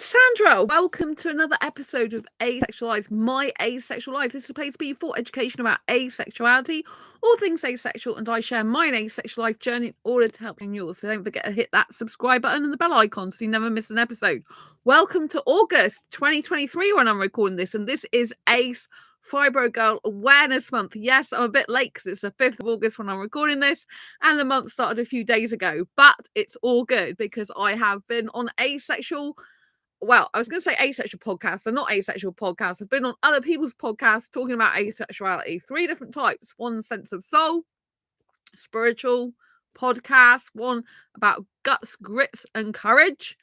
Sandra, welcome to another episode of Asexualise, my asexual life. This is a place for you for education about asexuality, all things asexual, and I share my asexual life journey in order to help you in yours. So don't forget to hit that subscribe button and the bell icon so you never miss an episode. Welcome to August 2023 when I'm recording this, and this is Ace Fibro Girl Awareness Month. Yes, I'm a bit late because it's the 5th of August when I'm recording this, and the month started a few days ago, but it's all good because I have been on asexual. Well, I was going to say asexual podcasts. They're not asexual podcasts. I've been on other people's podcasts talking about asexuality. 3 different types. One, sense of soul, spiritual podcast. One about guts, grits, and courage.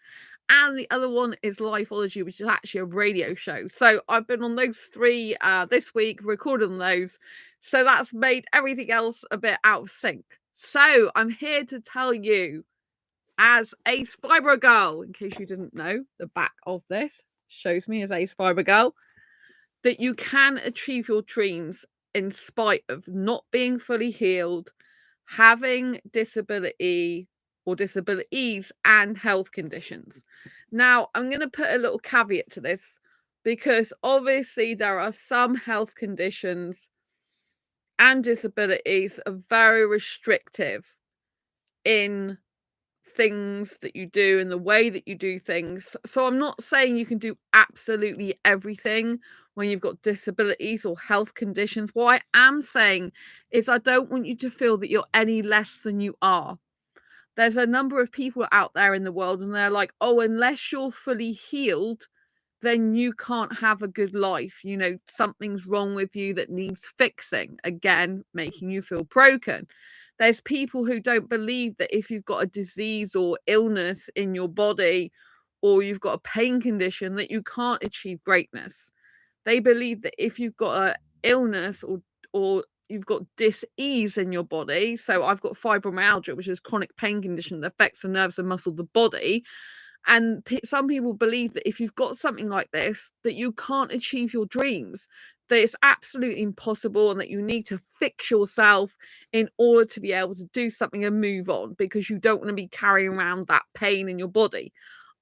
And the other one is Lifeology, which is actually a radio show. So I've been on those 3 this week, recorded on those. So that's made everything else a bit out of sync. So I'm here to tell you, as Ace Fibro Girl, in case you didn't know, the back of this shows me as Ace Fibro Girl, that you can achieve your dreams in spite of not being fully healed, having disability or disabilities and health conditions. Now, I'm going to put a little caveat to this because obviously there are some health conditions and disabilities are very restrictive in things that you do and the way that you do things. So I'm not saying you can do absolutely everything when you've got disabilities or health conditions. What I am saying is I don't want you to feel that you're any less than you are. There's a number of people out there in the world and they're like, oh, unless you're fully healed, then you can't have a good life. You know, something's wrong with you that needs fixing. Again, making you feel broken. There's people who don't believe that if you've got a disease or illness in your body or you've got a pain condition that you can't achieve greatness. They believe that if you've got an illness or you've got dis-ease in your body, so I've got fibromyalgia, which is a chronic pain condition that affects the nerves and muscle of the body, and some people believe that if you've got something like this, that you can't achieve your dreams, that it's absolutely impossible and that you need to fix yourself in order to be able to do something and move on because you don't want to be carrying around that pain in your body.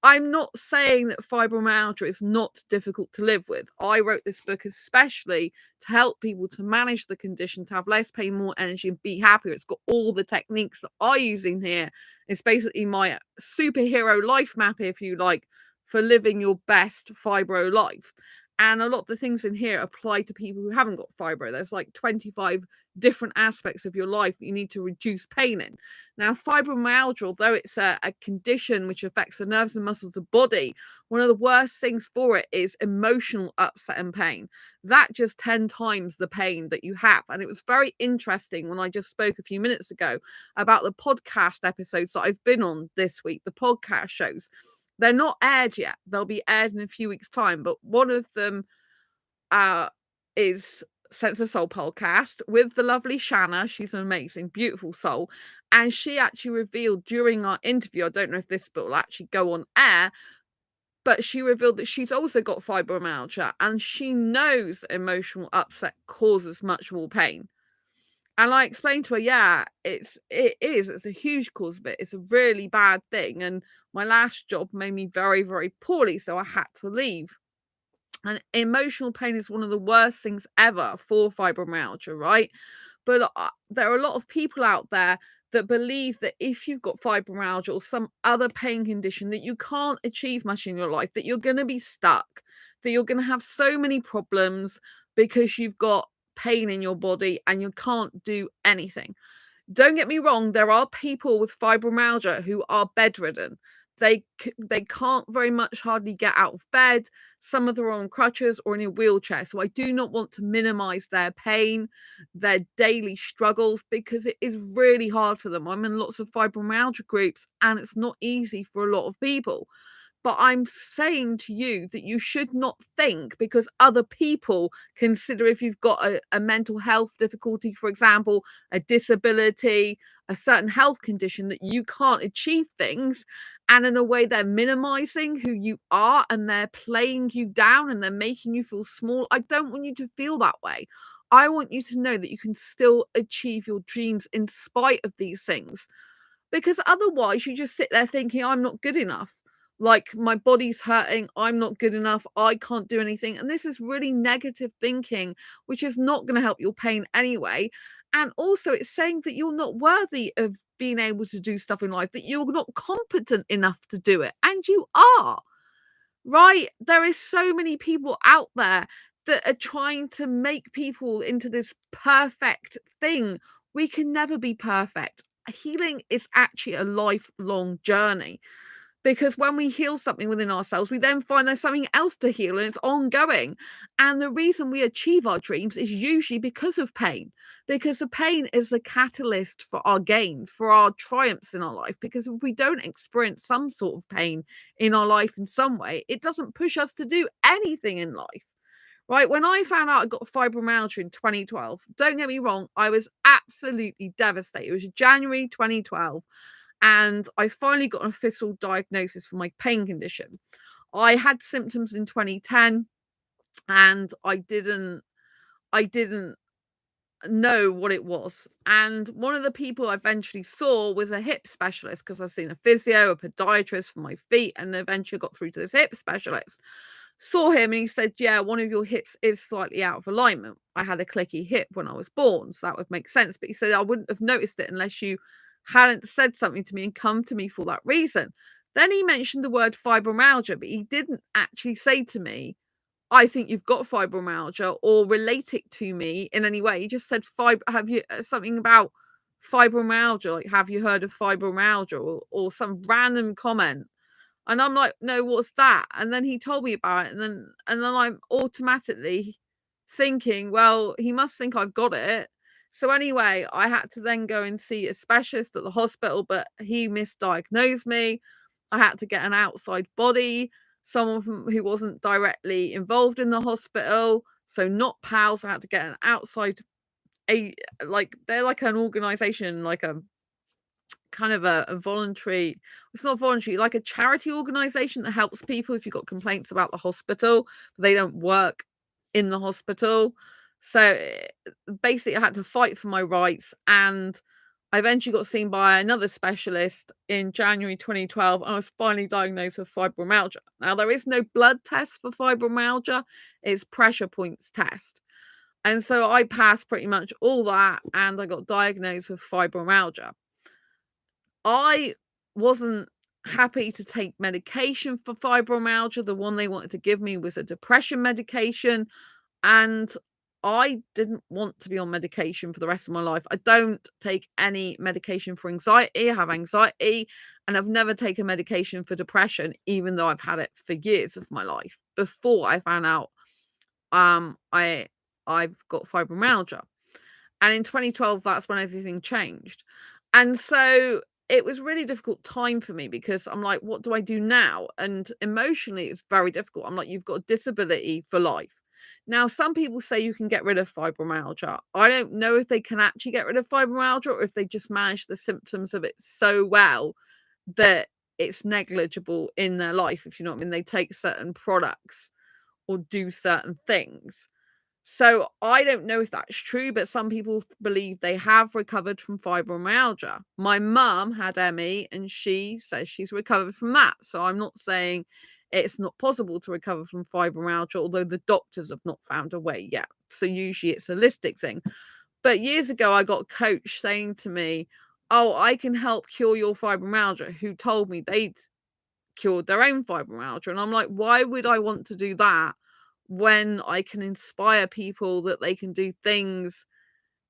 I'm not saying that fibromyalgia is not difficult to live with. I wrote this book especially to help people to manage the condition, to have less pain, more energy, and be happier. It's got all the techniques that I use in here. It's basically my superhero life map, if you like, for living your best fibro life. And a lot of the things in here apply to people who haven't got fibro. There's like 25 different aspects of your life that you need to reduce pain in. Now, fibromyalgia, although it's a condition which affects the nerves and muscles of the body, one of the worst things for it is emotional upset and pain. That just 10 times the pain that you have. And it was very interesting when I just spoke a few minutes ago about the podcast episodes that I've been on this week, the podcast shows. They're not aired yet. They'll be aired in a few weeks' time. But one of them is Sense of Soul podcast with the lovely Shanna. She's an amazing, beautiful soul. And she actually revealed during our interview, I don't know if this will actually go on air, but she revealed that she's also got fibromyalgia and she knows emotional upset causes much more pain. And I explained to her, yeah, it's a huge cause of it. It's a really bad thing. And my last job made me very, very poorly, so I had to leave. And emotional pain is one of the worst things ever for fibromyalgia, right? But there are a lot of people out there that believe that if you've got fibromyalgia or some other pain condition, that you can't achieve much in your life, that you're going to be stuck, that you're going to have so many problems because you've got pain in your body and you can't do anything. Don't get me wrong, there are people with fibromyalgia who are bedridden. They can't very much hardly get out of bed. Some of them are on crutches or in a wheelchair. So I do not want to minimize their pain, their daily struggles, because it is really hard for them. I'm in lots of fibromyalgia groups and it's not easy for a lot of people. But I'm saying to you that you should not think because other people consider if you've got a mental health difficulty, for example, a disability, a certain health condition, that you can't achieve things. And in a way, they're minimizing who you are and they're playing you down and they're making you feel small. I don't want you to feel that way. I want you to know that you can still achieve your dreams in spite of these things. Because otherwise, you just sit there thinking, I'm not good enough. like my body's hurting, I'm not good enough, I can't do anything. And this is really negative thinking, which is not going to help your pain anyway. And also, it's saying that you're not worthy of being able to do stuff in life, that you're not competent enough to do it. And you are, right? There is so many people out there that are trying to make people into this perfect thing. We can never be perfect. Healing is actually a lifelong journey, because when we heal something within ourselves, we then find there's something else to heal and it's ongoing. And the reason we achieve our dreams is usually because of pain, because the pain is the catalyst for our gain, for our triumphs in our life. Because if we don't experience some sort of pain in our life in some way, it doesn't push us to do anything in life. Right, when I found out I got fibromyalgia in 2012, don't get me wrong, I was absolutely devastated. It was January 2012, and I finally got an official diagnosis for my pain condition. I had symptoms in 2010, and I didn't know what it was. And one of the people I eventually saw was a hip specialist, because I've seen a physio, a podiatrist for my feet, and eventually got through to this hip specialist. Saw him and he said, yeah, one of your hips is slightly out of alignment. I had a clicky hip when I was born, so that would make sense. But he said, I wouldn't have noticed it unless you hadn't said something to me and come to me for that reason. Then he mentioned the word fibromyalgia, but he didn't actually say to me, I think you've got fibromyalgia, or relate it to me in any way. He just said, have you something about fibromyalgia? Like, have you heard of fibromyalgia, or some random comment? And I'm like, no, what's that? And then he told me about it. And then I'm automatically thinking, well, he must think I've got it. So anyway, I had to then go and see a specialist at the hospital, but he misdiagnosed me. I had to get an outside body, someone who wasn't directly involved in the hospital. So not pals. I had to get an outside, they're like an organization, like a kind of a voluntary, it's not voluntary, like a charity organization that helps people if you've got complaints about the hospital, but they don't work in the hospital. So basically I had to fight for my rights, and I eventually got seen by another specialist in January 2012, and I was finally diagnosed with fibromyalgia. Now, there is no blood test for fibromyalgia, it's pressure points test. And so I passed pretty much all that, and I got diagnosed with fibromyalgia. I wasn't happy to take medication for fibromyalgia. The one they wanted to give me was a depression medication, and I didn't want to be on medication for the rest of my life. I don't take any medication for anxiety. I have anxiety, and I've never taken medication for depression, even though I've had it for years of my life before I found out I've got fibromyalgia. And in 2012, that's when everything changed. And so it was really difficult time for me, because I'm like, what do I do now? And emotionally, it's very difficult. I'm like, you've got a disability for life. Now, some people say you can get rid of fibromyalgia. I don't know if they can actually get rid of fibromyalgia, or if they just manage the symptoms of it so well that it's negligible in their life, if you know what I mean. They take certain products or do certain things. So I don't know if that's true, but some people believe they have recovered from fibromyalgia. My mum had ME, and she says she's recovered from that. So I'm not saying it's not possible to recover from fibromyalgia, although the doctors have not found a way yet. So usually it's a holistic thing. But years ago, I got a coach saying to me, oh, I can help cure your fibromyalgia, who told me they'd cured their own fibromyalgia. And I'm like, why would I want to do that when I can inspire people that they can do things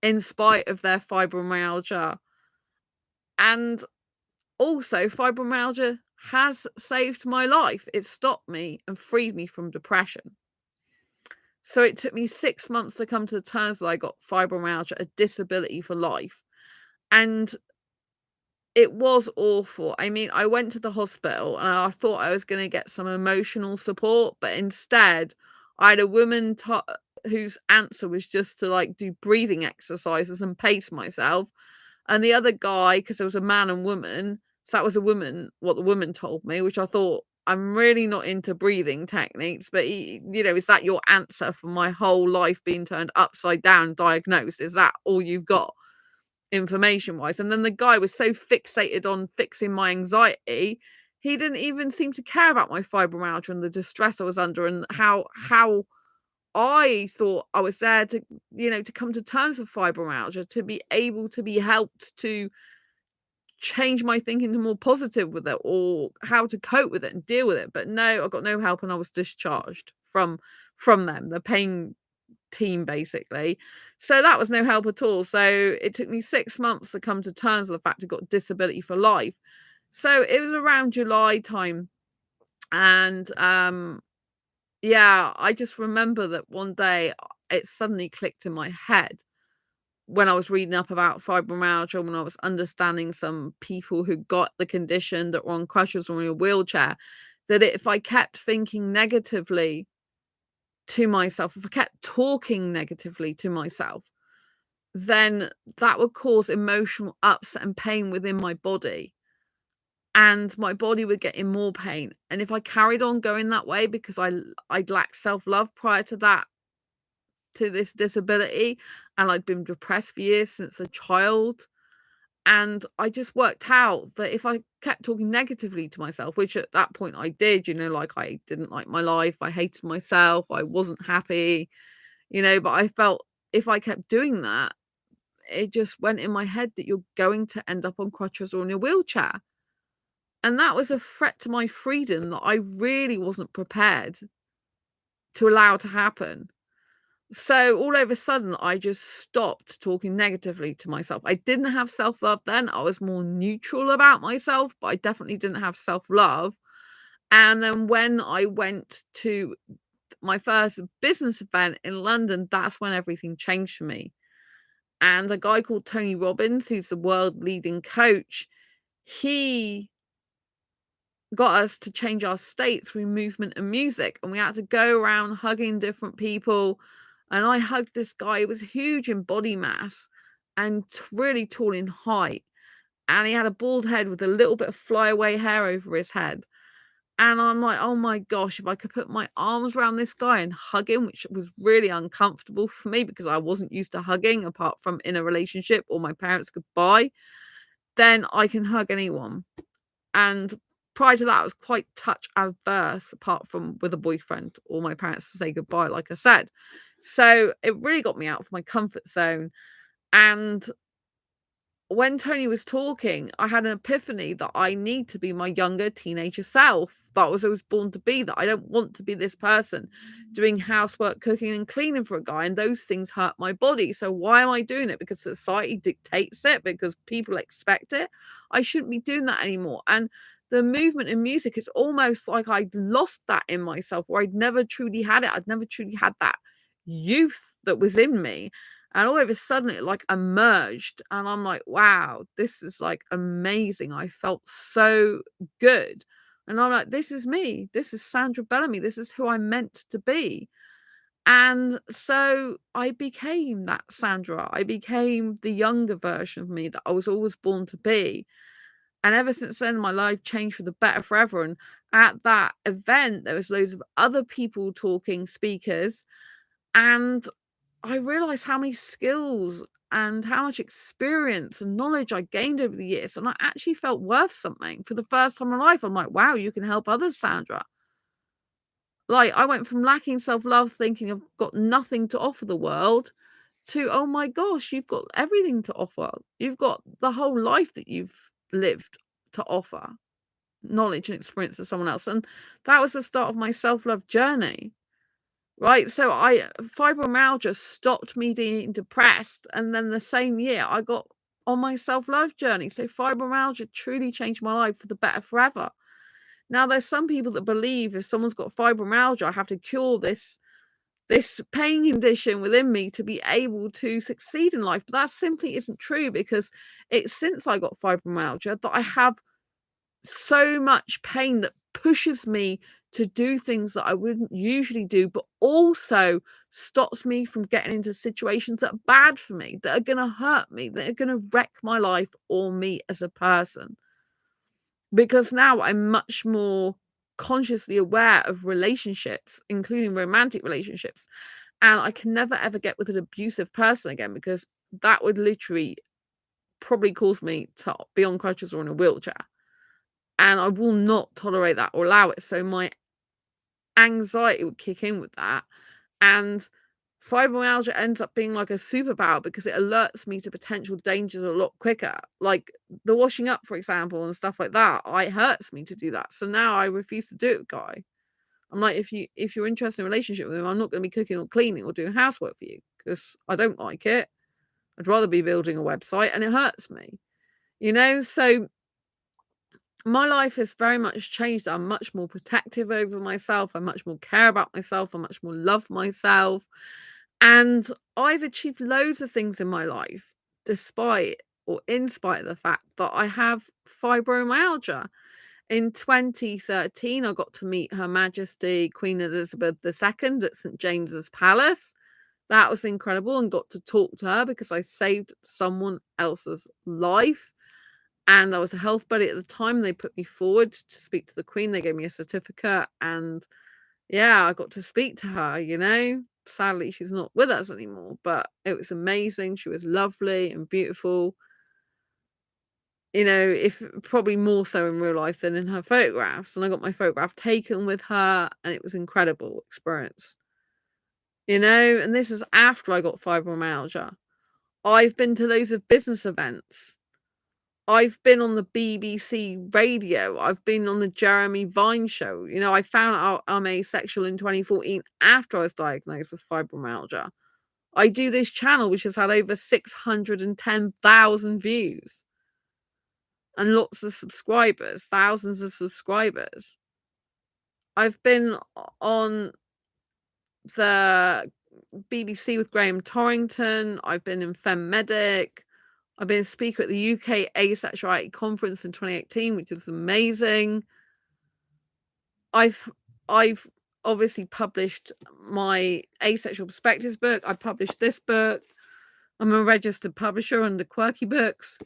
in spite of their fibromyalgia? And also, fibromyalgia has saved my life. It stopped me and freed me from depression. So it took me 6 months to come to terms that I got fibromyalgia, a disability for life. And it was awful. I mean, I went to the hospital and I thought I was going to get some emotional support, but instead, I had a woman whose answer was just to like do breathing exercises and pace myself. And the other guy, because there was a man and woman, so that was a woman, what the woman told me, which I thought, I'm really not into breathing techniques, but is that your answer for my whole life being turned upside down, diagnosed? Is that all you've got? Information wise. And then the guy was so fixated on fixing my anxiety, He didn't even seem to care about my fibromyalgia and the distress I was under, and how I thought I was there to, to come to terms with fibromyalgia, to be able to be helped to change my thinking to more positive with it, or how to cope with it and deal with it. But no, I got no help, and I was discharged from them, the pain team, basically. So that was no help at all. So it took me 6 months to come to terms with the fact I got disability for life. So it was around July time, and yeah, I just remember that one day it suddenly clicked in my head when I was reading up about fibromyalgia, when I was understanding some people who got the condition that were on crutches or in a wheelchair, that if I kept thinking negatively to myself, if I kept talking negatively to myself, then that would cause emotional upset and pain within my body. And my body would get in more pain. And if I carried on going that way, because I'd lacked self-love prior to that, to this disability, and I'd been depressed for years since a child. And I just worked out that if I kept talking negatively to myself, which at that point I did, like I didn't like my life, I hated myself, I wasn't happy, but I felt if I kept doing that, it just went in my head that you're going to end up on crutches or in a wheelchair. And that was a threat to my freedom that I really wasn't prepared to allow to happen. So all of a sudden, I just stopped talking negatively to myself. I didn't have self-love then. I was more neutral about myself, but I definitely didn't have self-love. And then when I went to my first business event in London, that's when everything changed for me. And a guy called Tony Robbins, who's the world leading coach, he got us to change our state through movement and music, and we had to go around hugging different people. And I hugged this guy who was huge in body mass and really tall in height, and he had a bald head with a little bit of flyaway hair over his head. And I'm like, oh my gosh, if I could put my arms around this guy and hug him, which was really uncomfortable for me because I wasn't used to hugging apart from in a relationship or my parents goodbye, then I can hug anyone. And prior to that, I was quite touch averse, apart from with a boyfriend or my parents to say goodbye, like I said. So it really got me out of my comfort zone. And when Tony was talking, I had an epiphany that I need to be my younger teenager self that I was born to be, that I don't want to be this person doing housework, cooking and cleaning for a guy, and those things hurt my body. So why am I doing it? Because society dictates it, because people expect it. I shouldn't be doing that anymore. And the movement in music is almost like I'd lost that in myself, where I'd never truly had it. I'd never truly had that youth that was in me. And all of a sudden it like emerged, and I'm like, wow, this is like amazing. I felt so good. And I'm like, this is me. This is Sandra Bellamy. This is who I'm meant to be. And so I became that Sandra. I became the younger version of me that I was always born to be. And ever since then, my life changed for the better forever. And at that event, there was loads of other people talking, speakers, and I realized how many skills and how much experience and knowledge I gained over the years, and I actually felt worth something for the first time in my life. I'm like, wow, you can help others, Sandra. Like, I went from lacking self-love, thinking I've got nothing to offer the world, to, oh my gosh, you've got everything to offer. You've got the whole life that you've lived to offer, knowledge and experience to someone else. And that was the start of my self-love journey. Right, so fibromyalgia stopped me being depressed, and then the same year I got on my self-love journey. So fibromyalgia truly changed my life for the better forever. Now, there's some people that believe if someone's got fibromyalgia, I have to cure this pain condition within me to be able to succeed in life. But that simply isn't true, because it's since I got fibromyalgia that I have so much pain that pushes me to do things that I wouldn't usually do, but also stops me from getting into situations that are bad for me, that are going to hurt me, that are going to wreck my life or me as a person. Because now I'm much more consciously aware of relationships, including romantic relationships. And I can never ever get with an abusive person again, because that would literally probably cause me to be on crutches or in a wheelchair. and I will not tolerate that or allow it. So my anxiety would kick in with that, and fibromyalgia ends up being like a superpower because it alerts me to potential dangers a lot quicker. Like the washing up, for example, and stuff like that. It hurts me to do that. So now I refuse to do it, Guy. I'm like, if you're interested in a relationship with him, I'm not going to be cooking or cleaning or doing housework for you because I don't like it. I'd rather be building a website, and it hurts me, you know? So my life has very much changed. I'm much more protective over myself. I much more care about myself. I much more love myself. And I've achieved loads of things in my life, despite or in spite of the fact that I have fibromyalgia. In 2013, I got to meet Her Majesty Queen Elizabeth II at St James's Palace. That was incredible, and got to talk to her because I saved someone else's life. And I was a health buddy at the time. They put me forward to speak to the Queen. They gave me a certificate, and yeah, I got to speak to her, you know. Sadly, she's not with us anymore, but it was amazing. She was lovely and beautiful. You know, if probably more so in real life than in her photographs. And I got my photograph taken with her, and it was an incredible experience. You know, and this is after I got fibromyalgia. I've been to loads of business events. I've been on the BBC radio. I've been on the Jeremy Vine show. You know, I found out I'm asexual in 2014 after I was diagnosed with fibromyalgia. I do this channel which has had over 610,000 views and lots of subscribers, thousands of subscribers. I've been on the BBC with Graham Torrington. I've been in FemMedic. I've been a speaker at the UK Asexuality conference in 2018, which is amazing. I've obviously published my Asexual Perspectives book. I published this book. I'm a registered publisher under Quirky Books.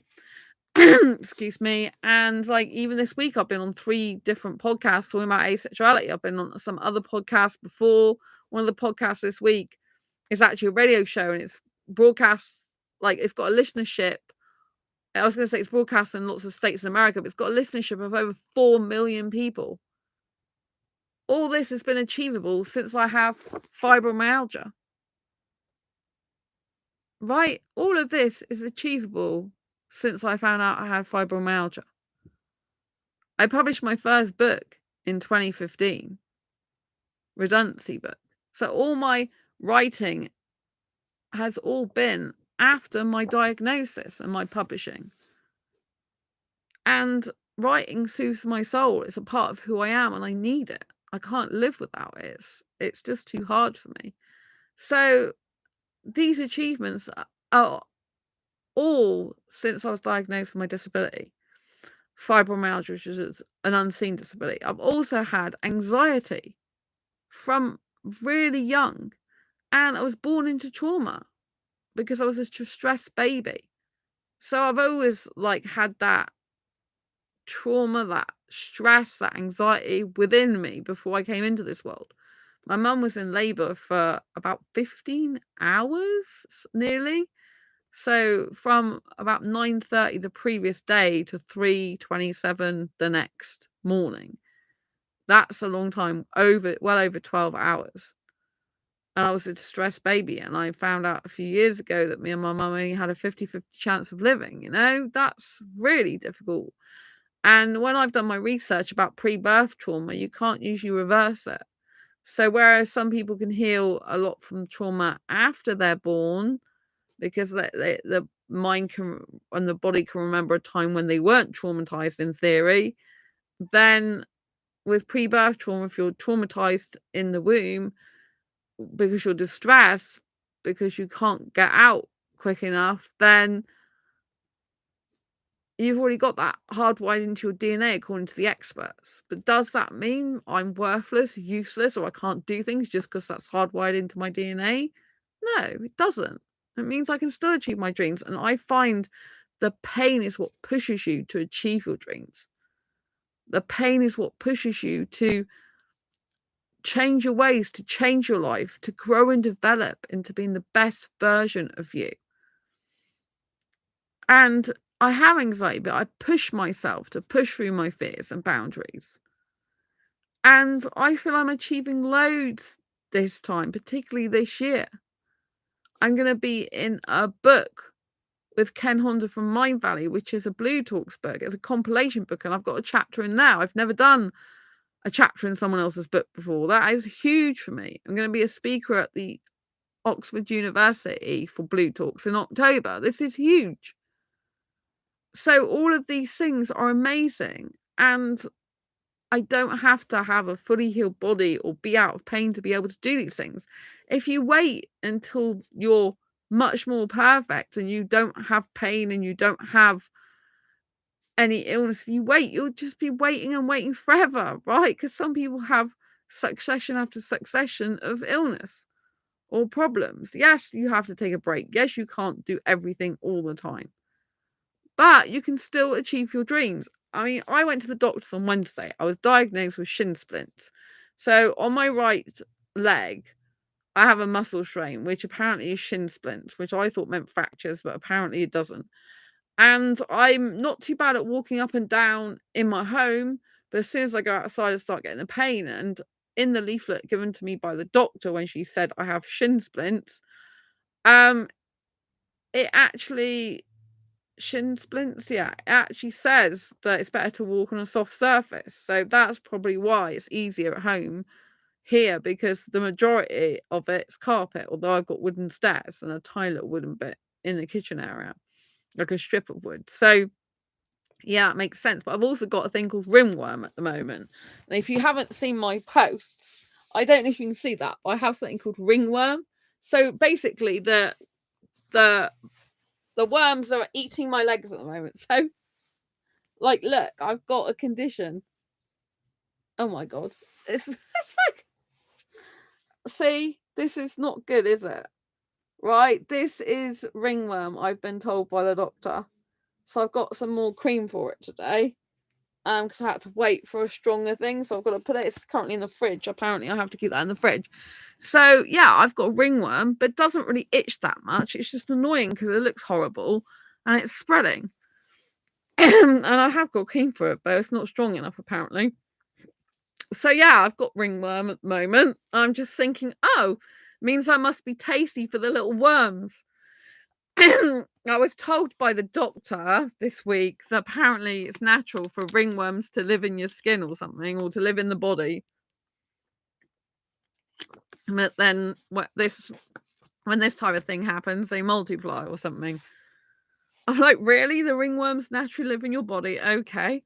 Excuse me. And like even this week, I've been on 3 different podcasts talking about asexuality. I've been on some other podcasts before. One of the podcasts this week is actually a radio show, and it's broadcast, like it's got a listenership. I was going to say it's broadcast in lots of states in America, but it's got a listenership of over 4 million people. All this has been achievable since I have fibromyalgia. Right? All of this is achievable since I found out I had fibromyalgia. I published my first book in 2015, redundancy book. So all my writing has all been after my diagnosis and my publishing. And writing soothes my soul. It's a part of who I am, and I need it. I can't live without it. It's just too hard for me. So these achievements are all since I was diagnosed with my disability. Fibromyalgia, which is an unseen disability. I've also had anxiety from really young, and I was born into trauma because I was a stressed baby. So I've always like had that trauma, that stress, that anxiety within me before I came into this world. My mum was in labor for about 15 hours nearly. So from about 9:30 the previous day to 3:27 the next morning. That's a long time, well over 12 hours. And I was a distressed baby, and I found out a few years ago that me and my mum only had a 50-50 chance of living, you know? That's really difficult. And when I've done my research about pre-birth trauma, you can't usually reverse it. So whereas some people can heal a lot from trauma after they're born, because the mind can and the body can remember a time when they weren't traumatized in theory, then with pre-birth trauma, if you're traumatized in the womb because you're distressed, because you can't get out quick enough, then you've already got that hardwired into your DNA according to the experts. But does that mean I'm worthless, useless, or I can't do things just because that's hardwired into my DNA? No, it doesn't. It means I can still achieve my dreams. And I find the pain is what pushes you to achieve your dreams. The pain is what pushes you to change your ways, to change your life, to grow and develop into being the best version of you. And I have anxiety, but I push myself to push through my fears and boundaries. And I feel I'm achieving loads this time, particularly this year. I'm going to be in a book with Ken Honda from Mind Valley, which is a Blue Talks book. It's a compilation book, and I've got a chapter in there. I've never done a chapter in someone else's book before. That is huge for me. I'm going to be a speaker at the Oxford University for Blue Talks in October. This is huge. So all of these things are amazing, and I don't have to have a fully healed body or be out of pain to be able to do these things. If you wait until you're much more perfect and you don't have pain and you don't have any illness, if you wait, you'll just be waiting and waiting forever, right? Because some people have succession after succession of illness or problems. Yes, you have to take a break. Yes, you can't do everything all the time, but you can still achieve your dreams. I mean, I went to the doctors on Wednesday. I was diagnosed with shin splints. So on my right leg, I have a muscle strain, which apparently is shin splints, which I thought meant fractures, but apparently it doesn't. And I'm not too bad at walking up and down in my home, but as soon as I go outside, I start getting the pain. And in the leaflet given to me by the doctor when she said I have shin splints, it actually shin splints, yeah, it actually says that it's better to walk on a soft surface. So that's probably why it's easier at home here, because the majority of it's carpet, although I've got wooden stairs and a tiny little wooden bit in the kitchen area, like a strip of wood. So yeah, it makes sense. But I've also got a thing called ringworm at the moment. And if you haven't seen my posts, I don't know if you can see that, but I have something called ringworm. So basically the worms are eating my legs at the moment. So like, look, I've got a condition. Oh my god. It's like, see, this is not good, is it? Right, this is ringworm, I've been told by the doctor. So I've got some more cream for it today. Because I had to wait for a stronger thing, so I've got to put it. It's currently in the fridge. Apparently, I have to keep that in the fridge. So yeah, I've got ringworm, but it doesn't really itch that much. It's just annoying because it looks horrible and it's spreading. And I have got cream for it, but it's not strong enough apparently. So yeah, I've got ringworm at the moment. I'm just thinking, oh, means I must be tasty for the little worms. I was told by the doctor this week that apparently it's natural for ringworms to live in your skin or something, or to live in the body. But then when this type of thing happens, they multiply or something. I'm like, really? The ringworms naturally live in your body? Okay.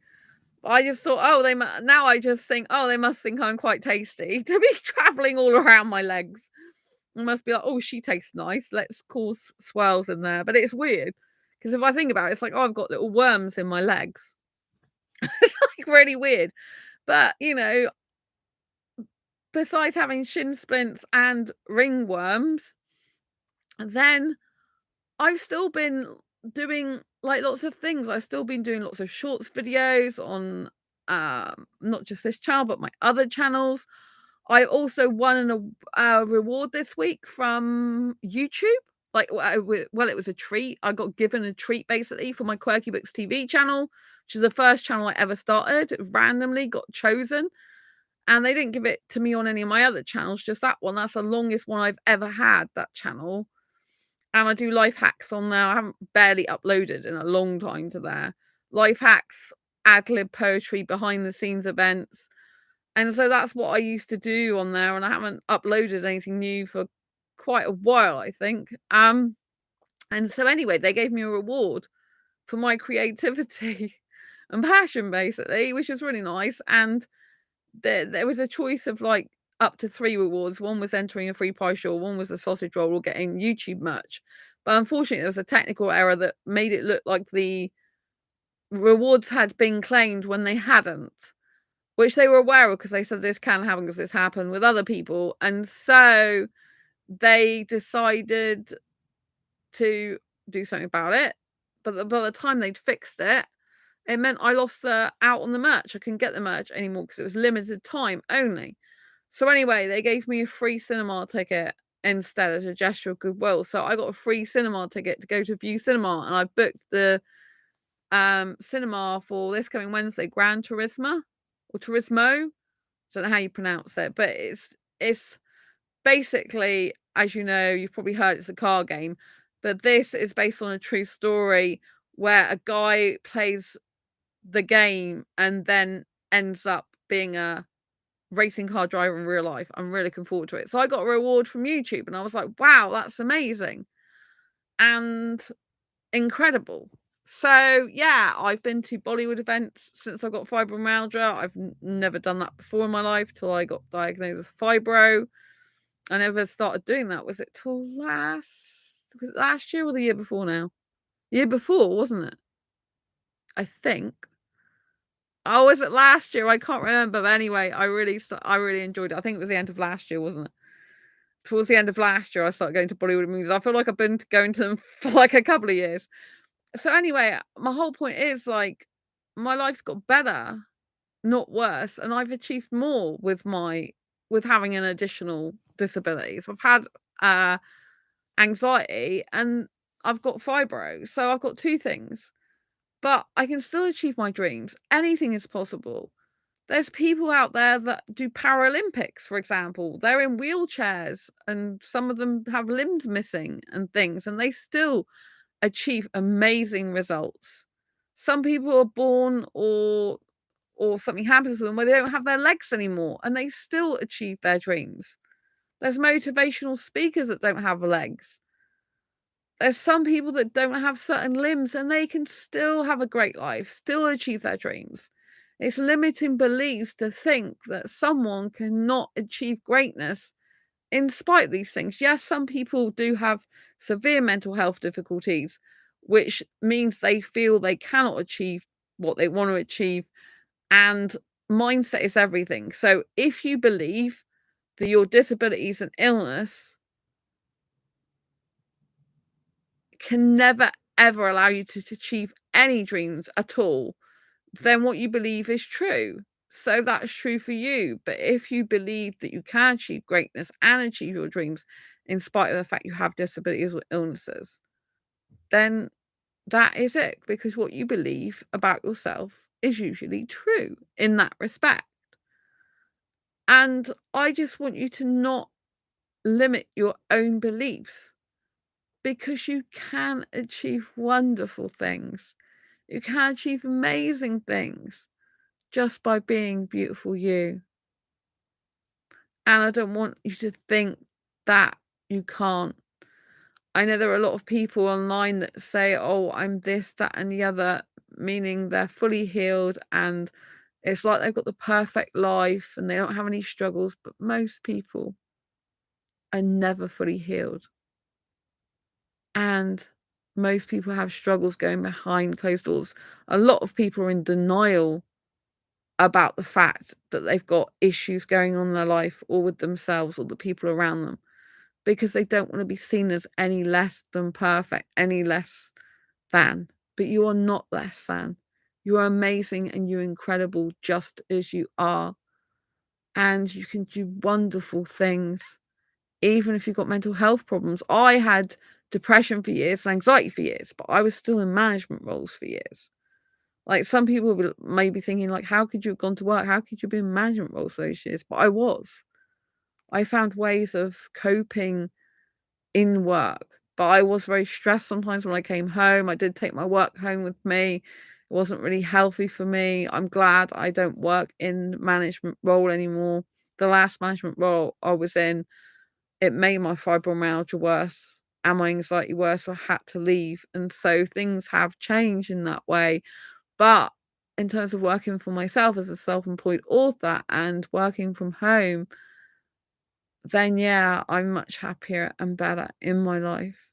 I just thought, oh, now I just think, oh, they must think I'm quite tasty to be traveling all around my legs. It must be like, oh, she tastes nice. Let's cause swirls in there. But it's weird because if I think about it, it's like, oh, I've got little worms in my legs. It's like really weird. But besides having shin splints and ringworms, then I've still been doing like lots of things. I've still been doing lots of shorts videos on not just this channel, but my other channels. I also won a reward this week from YouTube. Like, well, it was a treat. I got given a treat basically for my Quirky Books TV channel, which is the first channel I ever started. It randomly got chosen, and they didn't give it to me on any of my other channels, just that one. That's the longest one I've ever had, that channel. And I do life hacks on there. I haven't barely uploaded in a long time to there. Life hacks, ad lib poetry, behind the scenes events. And so that's what I used to do on there, and I haven't uploaded anything new for quite a while, I think. And so anyway, they gave me a reward for my creativity and passion, basically, which was really nice. And there was a choice of like up to 3 rewards. One was entering a free prize draw, one was a sausage roll, or getting YouTube merch. But unfortunately, there was a technical error that made it look like the rewards had been claimed when they hadn't, which they were aware of because they said this can happen because it's happened with other people. And so they decided to do something about it. But by the time they'd fixed it, it meant I lost out on the merch. I couldn't get the merch anymore because it was limited time only. So anyway, they gave me a free cinema ticket instead as a gesture of goodwill. So I got a free cinema ticket to go to View Cinema, and I booked the cinema for this coming Wednesday, Gran Turismo or Turismo. Don't know how you pronounce it, but it's basically, as you know, you've probably heard it's a car game, but this is based on a true story where a guy plays the game and then ends up being a racing car driver in real life. I'm really looking forward to it. So I got a reward from YouTube and I was like, wow, that's amazing and incredible. So yeah, I've been to Bollywood events since I got fibromyalgia. I've never done that before in my life till I got diagnosed with fibro. I never started doing that. Was it last year or the year before now? Year before, wasn't it? I think. Oh, was it last year? I can't remember. But anyway, I really enjoyed it. I think it was the end of last year, wasn't it? Towards the end of last year, I started going to Bollywood movies. I feel like I've been going to them for like a couple of years. So anyway, my whole point is like my life's got better, not worse, and I've achieved more with having an additional disability. So I've had anxiety and I've got fibro. So I've got two things. But I can still achieve my dreams. Anything is possible. There's people out there that do Paralympics, for example. They're in wheelchairs and some of them have limbs missing and things, and they still achieve amazing results. Some people are born or something happens to them where they don't have their legs anymore and they still achieve their dreams. There's motivational speakers that don't have legs. There's some people that don't have certain limbs and they can still have a great life, still achieve their dreams. It's limiting beliefs to think that someone cannot achieve greatness in spite of these things. Yes, some people do have severe mental health difficulties, which means they feel they cannot achieve what they want to achieve. And mindset is everything. So if you believe that your disability is an illness, can never ever allow you to achieve any dreams at all, then what you believe is true. So that's true for you. But if you believe that you can achieve greatness and achieve your dreams in spite of the fact you have disabilities or illnesses, then that is it, because what you believe about yourself is usually true in that respect. And I just want you to not limit your own beliefs, because you can achieve wonderful things. You can achieve amazing things just by being beautiful you. And I don't want you to think that you can't. I know there are a lot of people online that say, oh, I'm this, that, and the other, meaning they're fully healed and it's like they've got the perfect life and they don't have any struggles. But most people are never fully healed. And most people have struggles going behind closed doors. A lot of people are in denial about the fact that they've got issues going on in their life or with themselves or the people around them, because they don't want to be seen as any less than perfect, any less than. But you are not less than. You are amazing and you're incredible just as you are. And you can do wonderful things, even if you've got mental health problems. I had depression for years and anxiety for years, but I was still in management roles for years. Like, some people may be thinking, like, how could you have gone to work? How could you be in management roles for those years? But I was. I found ways of coping in work. But I was very stressed sometimes when I came home. I did take my work home with me. It wasn't really healthy for me. I'm glad I don't work in management role anymore. The last management role I was in, it made my fibromyalgia worse and my anxiety worse. So I had to leave. And so things have changed in that way. But in terms of working for myself as a self-employed author and working from home, then yeah, I'm much happier and better in my life,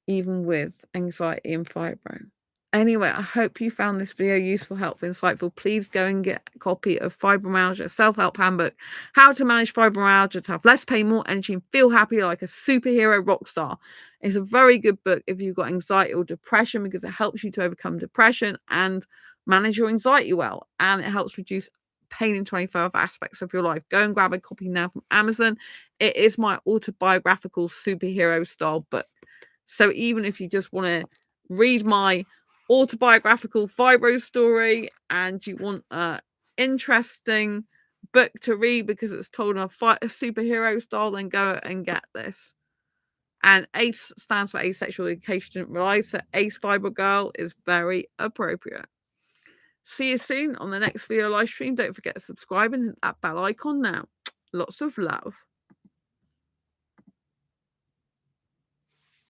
even with anxiety and fibro. Anyway, I hope you found this video useful, helpful, insightful. Please go and get a copy of Fibromyalgia Self-Help Handbook, How to Manage Fibromyalgia to have less pain, more energy, and feel happy like a superhero rock star. It's a very good book if you've got anxiety or depression, because it helps you to overcome depression and manage your anxiety well. And it helps reduce pain in 25 aspects of your life. Go and grab a copy now from Amazon. It is my autobiographical superhero style book. So even if you just want to read my autobiographical fibro story and you want a interesting book to read because it's told in a superhero style, then go and get this. And ACE stands for Asexual Education Didn't Realize, so Ace Fiber Girl is very appropriate. See you soon on the next video live stream. Don't forget to subscribe and hit that bell icon now. Lots of love.